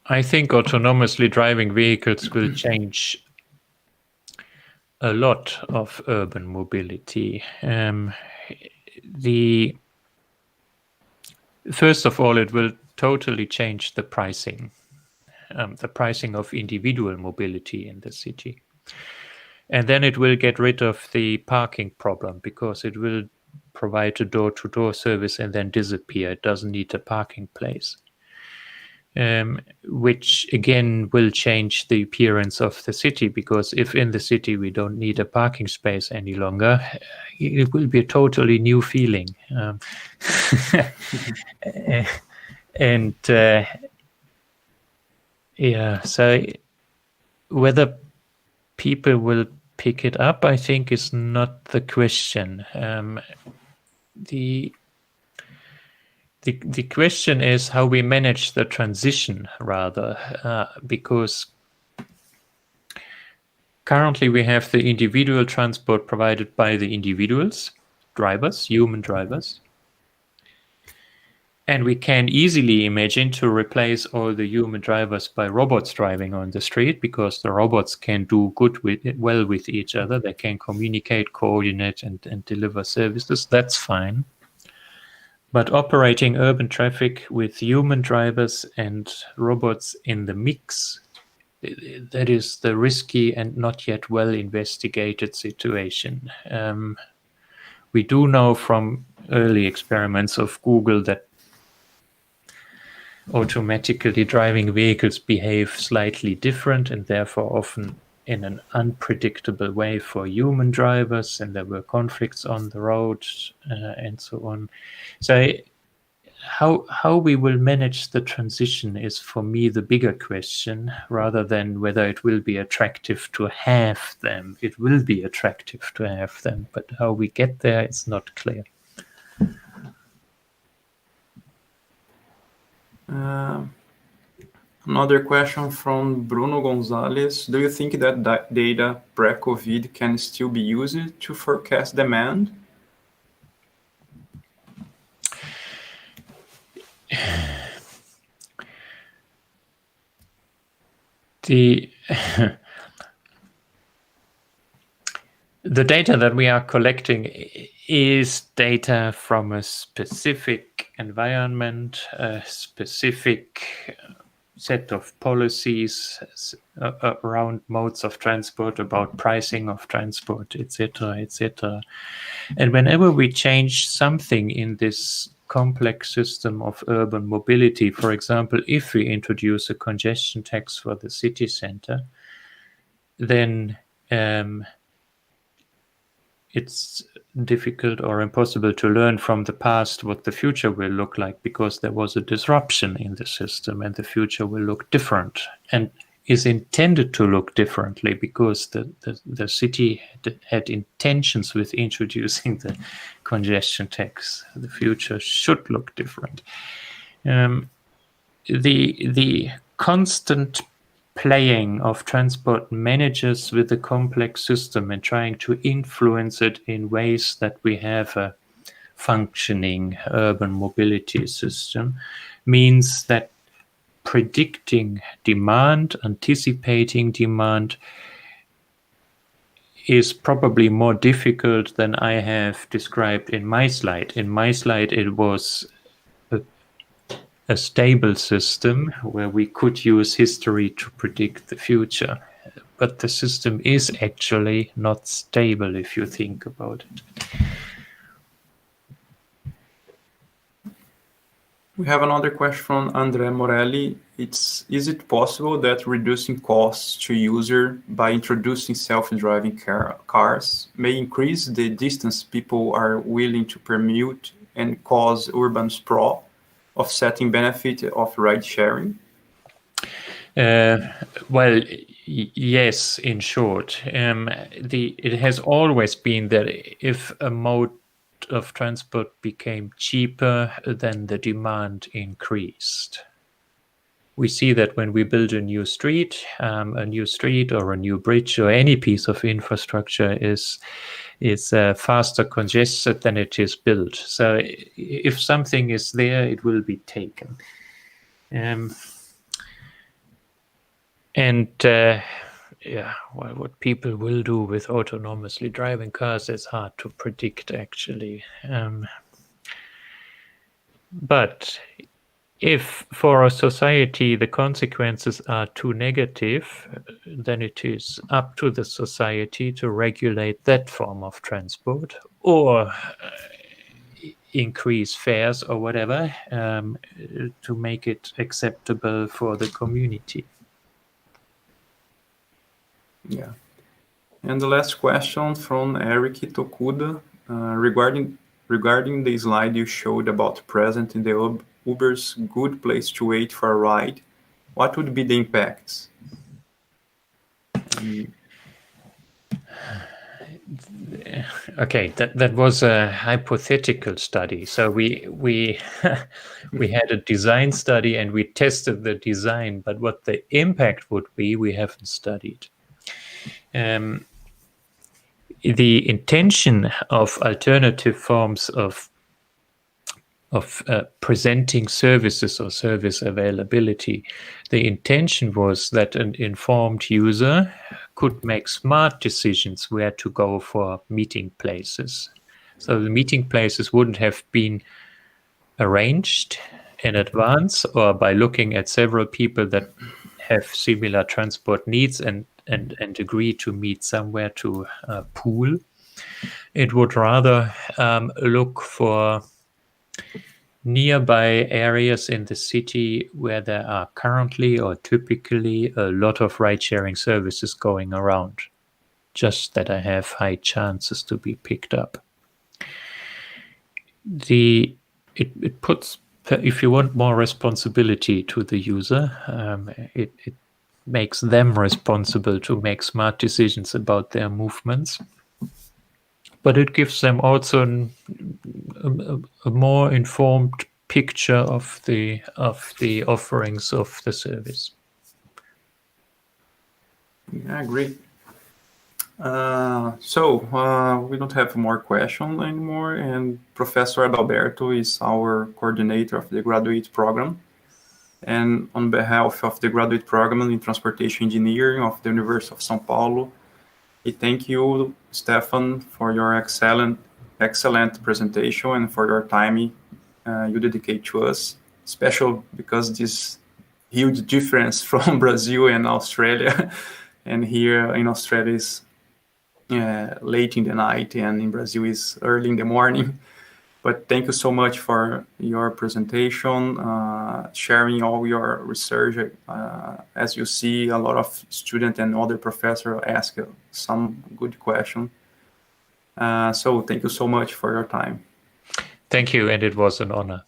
S2: I think autonomously driving vehicles will change a lot of urban mobility. First of all, it will totally change the pricing of individual mobility in the city. And then it will get rid of the parking problem because it will provide a door-to-door service and then disappear. It doesn't need a parking place. which again will change the appearance of the city, because if in the city we don't need a parking space any longer, it will be a totally new feeling. And yeah, so whether people will pick it up, I think, is not the question. The question is how we manage the transition, rather, because currently we have the individual transport provided by the individuals, drivers, human drivers. And we can easily imagine to replace all the human drivers by robots driving on the street, because the robots can do well with each other. They can communicate, coordinate, and deliver services. That's fine. But operating urban traffic with human drivers and robots in the mix, that is the risky and not yet well investigated situation. We do know from early experiments of Google that automatically driving vehicles behave slightly different and therefore often in an unpredictable way for human drivers, and there were conflicts on the road and so on. So how we will manage the transition is, for me, the bigger question, rather than whether it will be attractive to have them. It will be attractive to have them, but how we get there is not clear.
S1: Another question from Bruno Gonzalez. Do you think that data pre-COVID can still be used to forecast demand?
S2: The data that we are collecting is data from a specific environment, a specific set of policies around modes of transport, about pricing of transport, etc., etc. And whenever we change something in this complex system of urban mobility, for example, if we introduce a congestion tax for the city center, then it's difficult or impossible to learn from the past what the future will look like, because there was a disruption in the system and the future will look different and is intended to look differently, because the city had intentions with introducing the congestion tax. The future should look different. The constant playing of transport managers with a complex system and trying to influence it in ways that we have a functioning urban mobility system means that predicting demand, anticipating demand, is probably more difficult than I have described in my slide. In my slide, it was a stable system where we could use history to predict the future. But the system is actually not stable if you think about it.
S1: We have another question from André Morelli. Is it possible that reducing costs to user by introducing self-driving cars may increase the distance people are willing to permute and cause urban sprawl, offsetting benefit of ride sharing?
S2: Well, yes, in short. It has always been that if a mode of transport became cheaper, then the demand increased. We see that when we build a new street or a new bridge or any piece of infrastructure is faster congested than it is built. So if something is there, it will be taken. Well, what people will do with autonomously driving cars is hard to predict, actually. But if for a society the consequences are too negative, then it is up to the society to regulate that form of transport. Or increase fares or whatever to make it acceptable for the community.
S1: Yeah. And the last question from Eric Tokuda, regarding the slide you showed about present in the Uber's good place to wait for a ride, what would be the impacts?
S2: Okay, that was a hypothetical study. So we had a design study and we tested the design, but what the impact would be, we haven't studied. The intention of alternative forms of presenting services or service availability, the intention was that an informed user could make smart decisions where to go for meeting places. So the meeting places wouldn't have been arranged in advance or by looking at several people that have similar transport needs and agree to meet somewhere to pool. It would rather look for nearby areas in the city where there are currently or typically a lot of ride-sharing services going around, just that I have high chances to be picked up. It puts, if you want more responsibility to the user, it makes them responsible to make smart decisions about their movements. But it gives them also a more informed picture of the offerings of the service.
S1: Yeah, great. So we don't have more questions anymore, and Professor Adalberto is our coordinator of the graduate program. And on behalf of the graduate program in transportation engineering of the University of São Paulo, I thank you, Stephan, for your excellent presentation and for your time you dedicate to us, especially because this huge difference from Brazil and Australia. And here in Australia is late in the night, and in Brazil is early in the morning. But thank you so much for your presentation, sharing all your research. As you see, a lot of students and other professors ask some good questions. So thank you so much for your time.
S2: Thank you, and it was an honor.